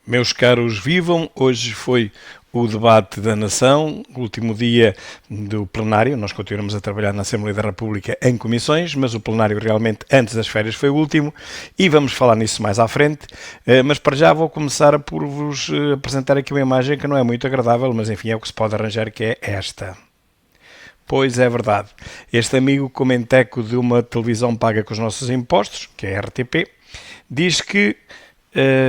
Meus caros, vivam! Hoje foi o debate da nação, o último dia do plenário. Nós continuamos a trabalhar na Assembleia da República em comissões, mas o plenário realmente antes das férias foi o último e vamos falar nisso mais à frente. Mas para já vou começar por vos apresentar aqui uma imagem que não é muito agradável, mas enfim é o que se pode arranjar, que é esta. Pois é verdade. Este amigo comenteco de uma televisão paga com os nossos impostos, que é a RTP, diz que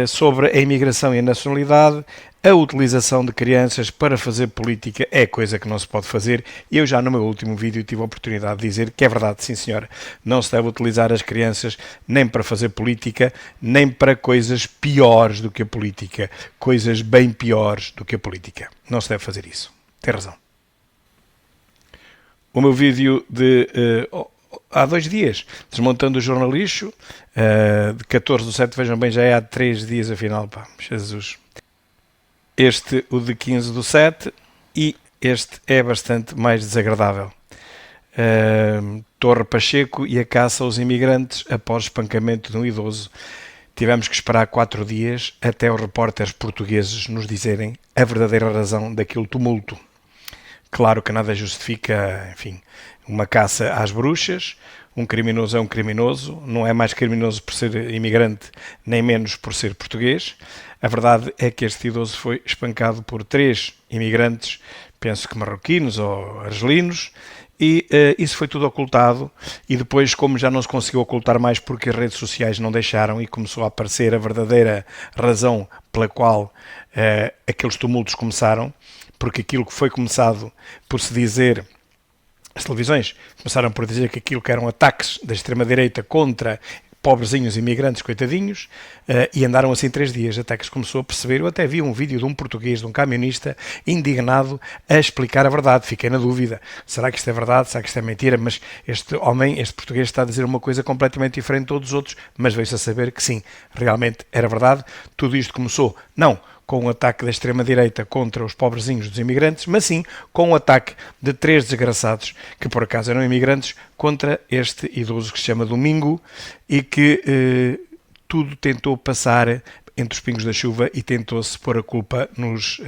sobre a imigração e a nacionalidade, a utilização de crianças para fazer política é coisa que não se pode fazer. Eu já no meu último vídeo tive a oportunidade de dizer que é verdade, sim senhora, não se deve utilizar as crianças nem para fazer política, nem para coisas piores do que a política, coisas bem piores do que a política. Não se deve fazer isso. Tem razão. O meu vídeo de há 2 dias, desmontando o jornalixo, de 14/7, vejam bem, já é há 3 dias afinal, pá, Jesus. Este, o de 15/7, e este é bastante mais desagradável. Torre Pacheco e a caça aos imigrantes após espancamento de um idoso. Tivemos que esperar 4 dias até os repórteres portugueses nos dizerem a verdadeira razão daquele tumulto. Claro que nada justifica, enfim, uma caça às bruxas. Um criminoso é um criminoso, não é mais criminoso por ser imigrante, nem menos por ser português. A verdade é que este idoso foi espancado por 3 imigrantes, penso que marroquinos ou argelinos, e isso foi tudo ocultado, e depois, como já não se conseguiu ocultar mais porque as redes sociais não deixaram e começou a aparecer a verdadeira razão pela qual aqueles tumultos começaram, porque aquilo que foi começado por se dizer, as televisões começaram por dizer que aquilo que eram ataques da extrema-direita contra pobrezinhos imigrantes, coitadinhos, e andaram assim 3 dias, até que se começou a perceber. Eu até vi um vídeo de um português, de um camionista, indignado a explicar a verdade. Fiquei na dúvida, será que isto é verdade, será que isto é mentira? Mas este homem, este português, está a dizer uma coisa completamente diferente de todos os outros, mas veio-se a saber que sim, realmente era verdade. Tudo isto começou, não com o ataque da extrema-direita contra os pobrezinhos dos imigrantes, mas sim com o ataque de 3 desgraçados, que por acaso eram imigrantes, contra este idoso que se chama Domingo e que tudo tentou passar entre os pingos da chuva e tentou-se pôr a culpa nos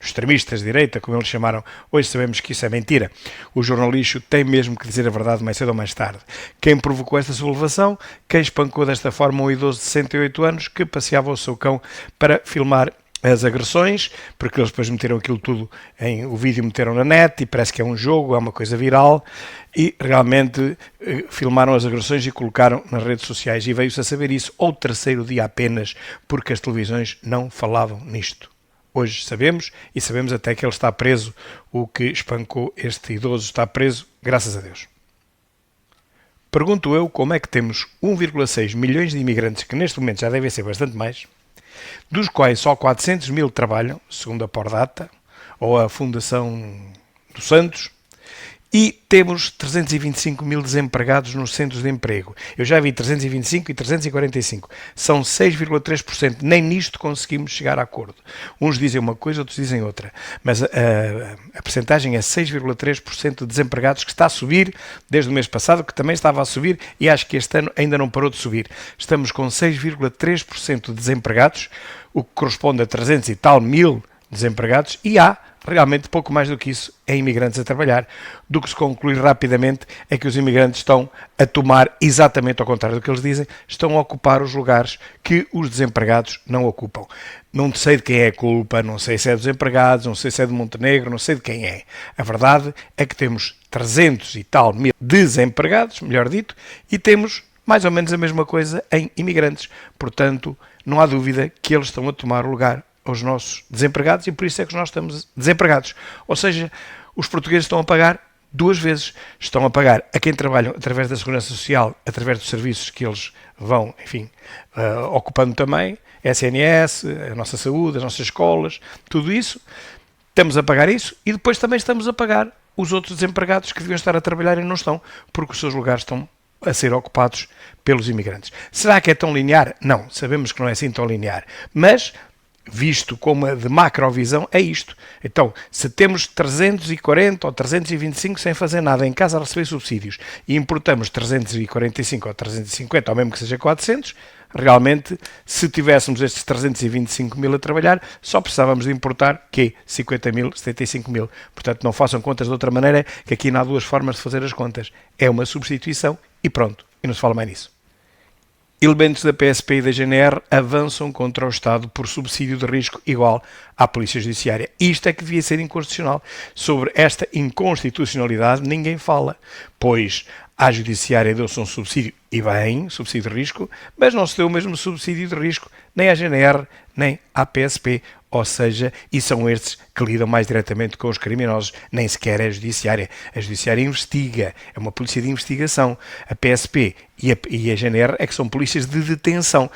extremistas de direita, como eles chamaram. Hoje sabemos que isso é mentira. O jornalista tem mesmo que dizer a verdade mais cedo ou mais tarde. Quem provocou esta sublevação? Quem espancou desta forma um idoso de 68 anos que passeava o seu cão para filmar as agressões, porque eles depois meteram aquilo tudo o vídeo meteram na net e parece que é um jogo, é uma coisa viral, e realmente filmaram as agressões e colocaram nas redes sociais, e veio-se a saber isso ao 3º dia apenas, porque as televisões não falavam nisto. Hoje sabemos, e sabemos até que ele está preso, o que espancou este idoso está preso, graças a Deus. Pergunto eu como é que temos 1,6 milhões de imigrantes, que neste momento já devem ser bastante mais, dos quais só 400 mil trabalham, segundo a Pordata, ou a Fundação dos Santos, e temos 325 mil desempregados nos centros de emprego. Eu já vi 325 e 345. São 6,3%. Nem nisto conseguimos chegar a acordo. Uns dizem uma coisa, outros dizem outra. Mas a percentagem é 6,3% de desempregados, que está a subir desde o mês passado, que também estava a subir, e acho que este ano ainda não parou de subir. Estamos com 6,3% de desempregados, o que corresponde a 300 e tal mil desempregados, e há realmente pouco mais do que isso é imigrantes a trabalhar. Do que se conclui rapidamente é que os imigrantes estão a tomar, exatamente ao contrário do que eles dizem, estão a ocupar os lugares que os desempregados não ocupam. Não sei de quem é a culpa, não sei se é dos empregados, não sei se é de Montenegro, não sei de quem é. A verdade é que temos 300 e tal mil desempregados, melhor dito, e temos mais ou menos a mesma coisa em imigrantes. Portanto, não há dúvida que eles estão a tomar o lugar aos nossos desempregados, e por isso é que nós estamos desempregados. Ou seja, os portugueses estão a pagar 2 vezes. Estão a pagar a quem trabalha através da Segurança Social, através dos serviços que eles vão, enfim, ocupando também, SNS, a nossa saúde, as nossas escolas, tudo isso. Estamos a pagar isso, e depois também estamos a pagar os outros desempregados que deviam estar a trabalhar e não estão, porque os seus lugares estão a ser ocupados pelos imigrantes. Será que é tão linear? Não, sabemos que não é assim tão linear, mas visto como de macrovisão, é isto. Então, se temos 340 ou 325 sem fazer nada em casa a receber subsídios e importamos 345 ou 350, ou mesmo que seja 400, realmente, se tivéssemos estes 325 mil a trabalhar, só precisávamos de importar, 50 mil, 75 mil. Portanto, não façam contas de outra maneira, que aqui não há duas formas de fazer as contas. É uma substituição e pronto. E não se fala mais nisso. Elementos da PSP e da GNR avançam contra o Estado por subsídio de risco igual à Polícia Judiciária. Isto é que devia ser inconstitucional. Sobre esta inconstitucionalidade ninguém fala, pois à Judiciária deu-se um subsídio, e bem, subsídio de risco, mas não se deu o mesmo subsídio de risco nem à GNR nem à PSP, ou seja, e são estes que lidam mais diretamente com os criminosos, nem sequer é a Judiciária. A Judiciária investiga, é uma polícia de investigação. A PSP e a GNR é que são polícias de detenção.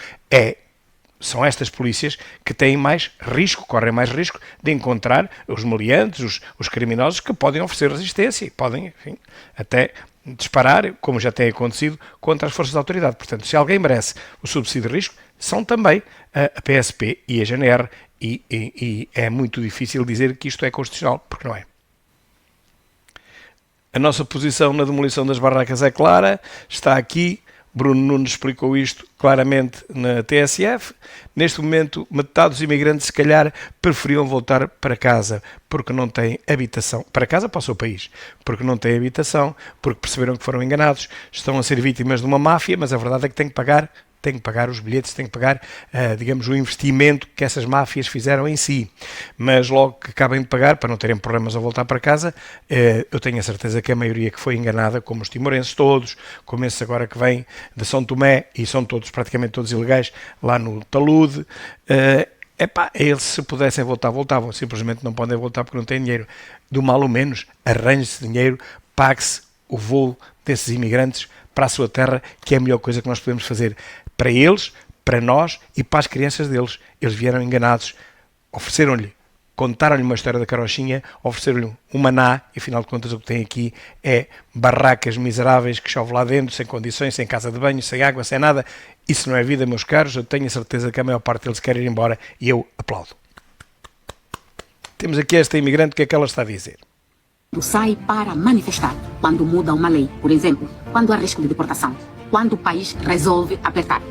São estas polícias que têm mais risco, correm mais risco de encontrar os meliantes, os criminosos que podem oferecer resistência, podem, enfim, até disparar, como já tem acontecido, contra as forças de autoridade. Portanto, se alguém merece o subsídio de risco, são também a PSP e a GNR, e é muito difícil dizer que isto é constitucional, porque não é. A nossa posição na demolição das barracas é clara, está aqui. Bruno Nunes explicou isto claramente na TSF. Neste momento, metade dos imigrantes, se calhar, preferiam voltar para casa porque não têm habitação. Para casa, para o seu país. Porque não têm habitação, porque perceberam que foram enganados, estão a ser vítimas de uma máfia, mas a verdade é que têm que pagar os bilhetes, têm que pagar, digamos, o investimento que essas máfias fizeram em si. Mas logo que acabem de pagar, para não terem problemas a voltar para casa, eu tenho a certeza que a maioria que foi enganada, como os timorenses todos, como esses agora que vêm de São Tomé, e são todos, praticamente todos ilegais, lá no talude, eles se pudessem voltar, voltavam. Simplesmente não podem voltar porque não têm dinheiro. Do mal ou menos, arranje-se dinheiro, pague-se o voo desses imigrantes para a sua terra, que é a melhor coisa que nós podemos fazer para eles, para nós e para as crianças deles. Eles vieram enganados, contaram-lhe uma história da carochinha, ofereceram-lhe um maná, e afinal de contas o que tem aqui é barracas miseráveis que chove lá dentro, sem condições, sem casa de banho, sem água, sem nada. Isso não é vida, meus caros. Eu tenho a certeza que a maior parte deles quer ir embora, e eu aplaudo. Temos aqui esta imigrante, o que é que ela está a dizer? Sai para manifestar quando muda uma lei, por exemplo, quando há risco de deportação, quando o país resolve apertar.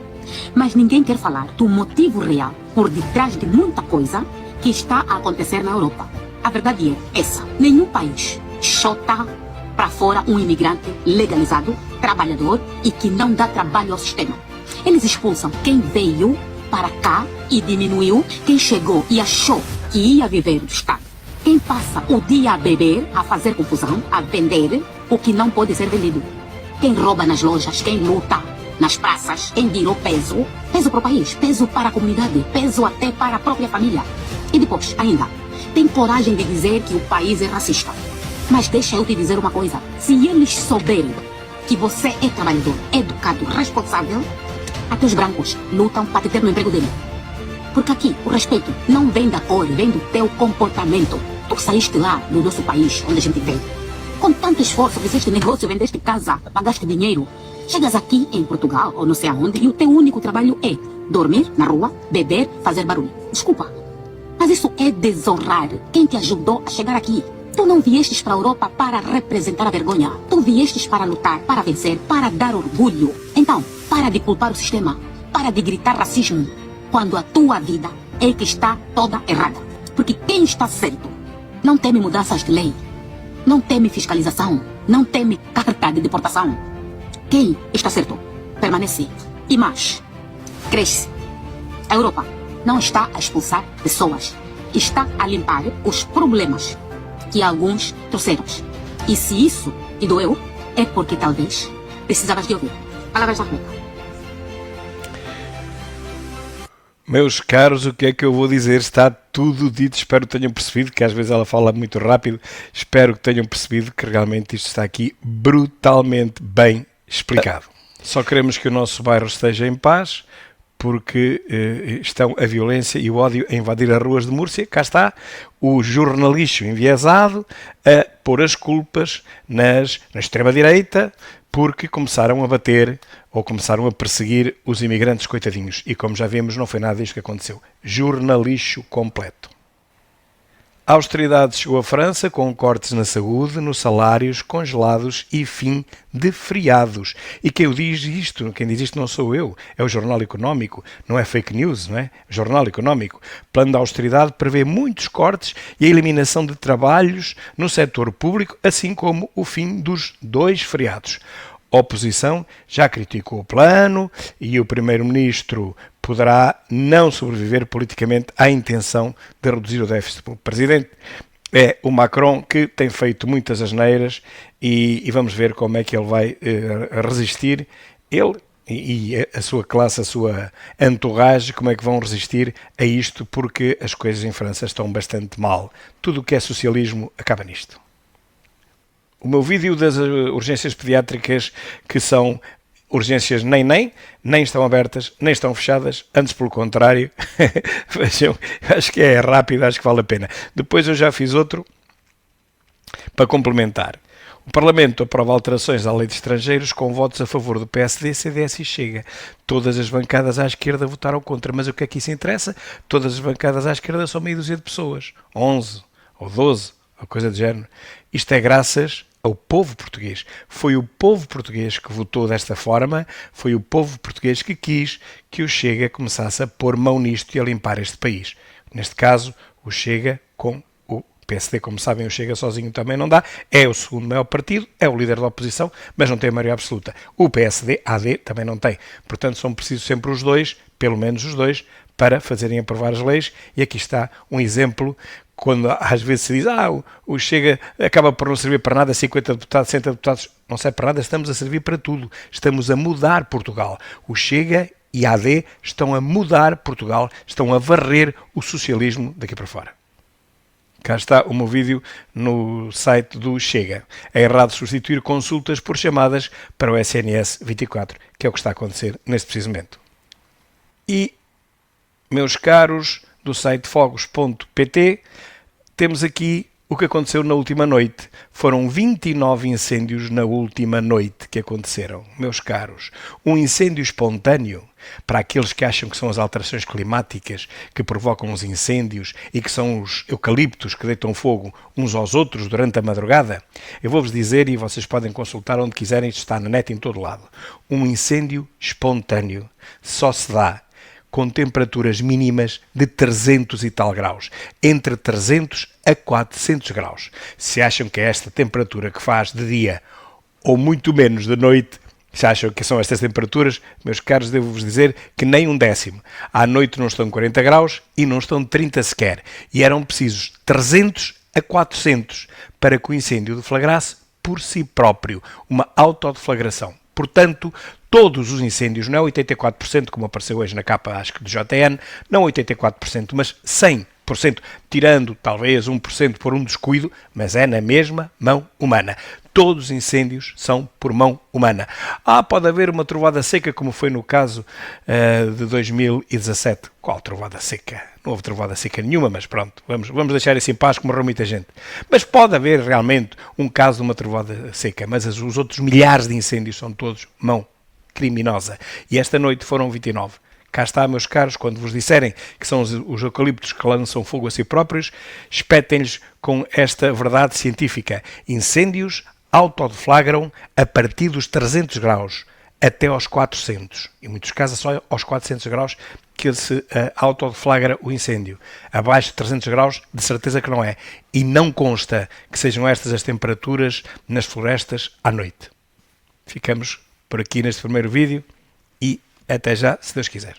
Mas ninguém quer falar do motivo real por detrás de muita coisa que está a acontecer na Europa. A verdade é essa: nenhum país chota para fora um imigrante legalizado, trabalhador e que não dá trabalho ao sistema. Eles expulsam quem veio para cá e diminuiu quem chegou e achou que ia viver do Estado. Quem passa o dia a beber, a fazer confusão, a vender o que não pode ser vendido. Quem rouba nas lojas, quem luta nas praças, quem virou peso para o país, peso para a comunidade, peso até para a própria família. E depois, ainda, tem coragem de dizer que o país é racista. Mas deixa eu te dizer uma coisa: se eles souberem que você é trabalhador, educado, responsável, até os brancos lutam para te ter no emprego dele. Porque aqui o respeito não vem da cor, vem do teu comportamento. Tu saíste lá no nosso país, onde a gente veio, com tanto esforço, fizeste negócio, vendeste casa, pagaste dinheiro. Chegas aqui em Portugal, ou não sei aonde, e o teu único trabalho é dormir na rua, beber, fazer barulho. Desculpa, mas isso é desonrar quem te ajudou a chegar aqui. Tu não viestes para a Europa para representar a vergonha. Tu viestes para lutar, para vencer, para dar orgulho. Então, para de culpar o sistema, para de gritar racismo, quando a tua vida é que está toda errada. Porque quem está certo não teme mudanças de lei, não teme fiscalização, não teme carta de deportação. Quem está certo permanece e mais, cresce. A Europa não está a expulsar pessoas, está a limpar os problemas que alguns trouxeram. E se isso te doeu, é porque talvez precisavas de ouvir. Palavras da boca. Meus caros, o que é que eu vou dizer? Está tudo dito. Espero que tenham percebido, que às vezes ela fala muito rápido. Espero que tenham percebido que realmente isto está aqui brutalmente bem explicado. Só queremos que o nosso bairro esteja em paz, porque estão a violência e o ódio a invadir as ruas de Múrcia. Cá está o jornalismo enviesado a pôr as culpas na extrema-direita, porque começaram a bater ou começaram a perseguir os imigrantes coitadinhos. E como já vimos, não foi nada disto que aconteceu. Jornalixo completo. A austeridade chegou à França com cortes na saúde, nos salários, congelados e fim de feriados. E quem diz isto não sou eu, é o Jornal Económico, não é fake news, não é? Jornal Económico. Plano de austeridade prevê muitos cortes e a eliminação de trabalhos no setor público, assim como o fim dos 2 feriados. A oposição já criticou o plano e o primeiro-ministro poderá não sobreviver politicamente à intenção de reduzir o déficit. O presidente é o Macron, que tem feito muitas asneiras e vamos ver como é que ele vai resistir. Ele e a sua classe, a sua entourage, como é que vão resistir a isto, porque as coisas em França estão bastante mal. Tudo o que é socialismo acaba nisto. O meu vídeo das urgências pediátricas, que são urgências nem estão abertas, nem estão fechadas, antes pelo contrário. Vejam, acho que é rápido, acho que vale a pena. Depois eu já fiz outro para complementar. O Parlamento aprova alterações à lei de estrangeiros com votos a favor do PSD, CDS e Chega. Todas as bancadas à esquerda votaram contra, mas o que é que isso interessa? Todas as bancadas à esquerda são meia dúzia de pessoas, 11 ou 12, ou coisa do género. Isto é graças ao povo português. Foi o povo português que votou desta forma, foi o povo português que quis que o Chega começasse a pôr mão nisto e a limpar este país. Neste caso, o Chega com o PSD, como sabem, o Chega sozinho também não dá, é o segundo maior partido, é o líder da oposição, mas não tem a maioria absoluta. O PSD, AD, também não tem. Portanto, são precisos sempre os dois, pelo menos os dois, para fazerem aprovar as leis, e aqui está um exemplo, quando às vezes se diz, o Chega acaba por não servir para nada, 50 deputados, 60 deputados, não serve para nada, estamos a servir para tudo, estamos a mudar Portugal. O Chega e a AD estão a mudar Portugal, estão a varrer o socialismo daqui para fora. Cá está o meu vídeo no site do Chega. É errado substituir consultas por chamadas para o SNS 24, que é o que está a acontecer neste preciso momento. E, meus caros do site fogos.pt, temos aqui o que aconteceu na última noite. Foram 29 incêndios na última noite que aconteceram. Meus caros, um incêndio espontâneo, para aqueles que acham que são as alterações climáticas que provocam os incêndios e que são os eucaliptos que deitam fogo uns aos outros durante a madrugada, eu vou-vos dizer, e vocês podem consultar onde quiserem, isto está na net em todo lado. Um incêndio espontâneo só se dá com temperaturas mínimas de 300 e tal graus, entre 300 a 400 graus. Se acham que é esta temperatura que faz de dia ou muito menos de noite, se acham que são estas temperaturas, meus caros, devo-vos dizer que nem um décimo. À noite não estão 40 graus e não estão 30 sequer. E eram precisos 300 a 400 para que o incêndio deflagrasse por si próprio, uma autodeflagração. Portanto, todos os incêndios, não é 84%, como apareceu hoje na capa, acho que do JN, não 84%, mas 100%, tirando talvez 1% por um descuido, mas é na mesma mão humana. Todos os incêndios são por mão humana. Pode haver uma trovada seca, como foi no caso de 2017. Qual trovada seca? Não houve trovada seca nenhuma, mas pronto, vamos deixar isso em paz, que morreu muita gente. Mas pode haver realmente um caso de uma trovada seca, mas os outros milhares de incêndios são todos mão criminosa. E esta noite foram 29. Cá está, meus caros, quando vos disserem que são os eucaliptos que lançam fogo a si próprios, espetem-lhes com esta verdade científica. Incêndios autodeflagram a partir dos 300 graus até aos 400. Em muitos casos, só aos 400 graus que se autodeflagra o incêndio. Abaixo de 300 graus, de certeza que não é. E não consta que sejam estas as temperaturas nas florestas à noite. Ficamos por aqui neste primeiro vídeo e até já, se Deus quiser.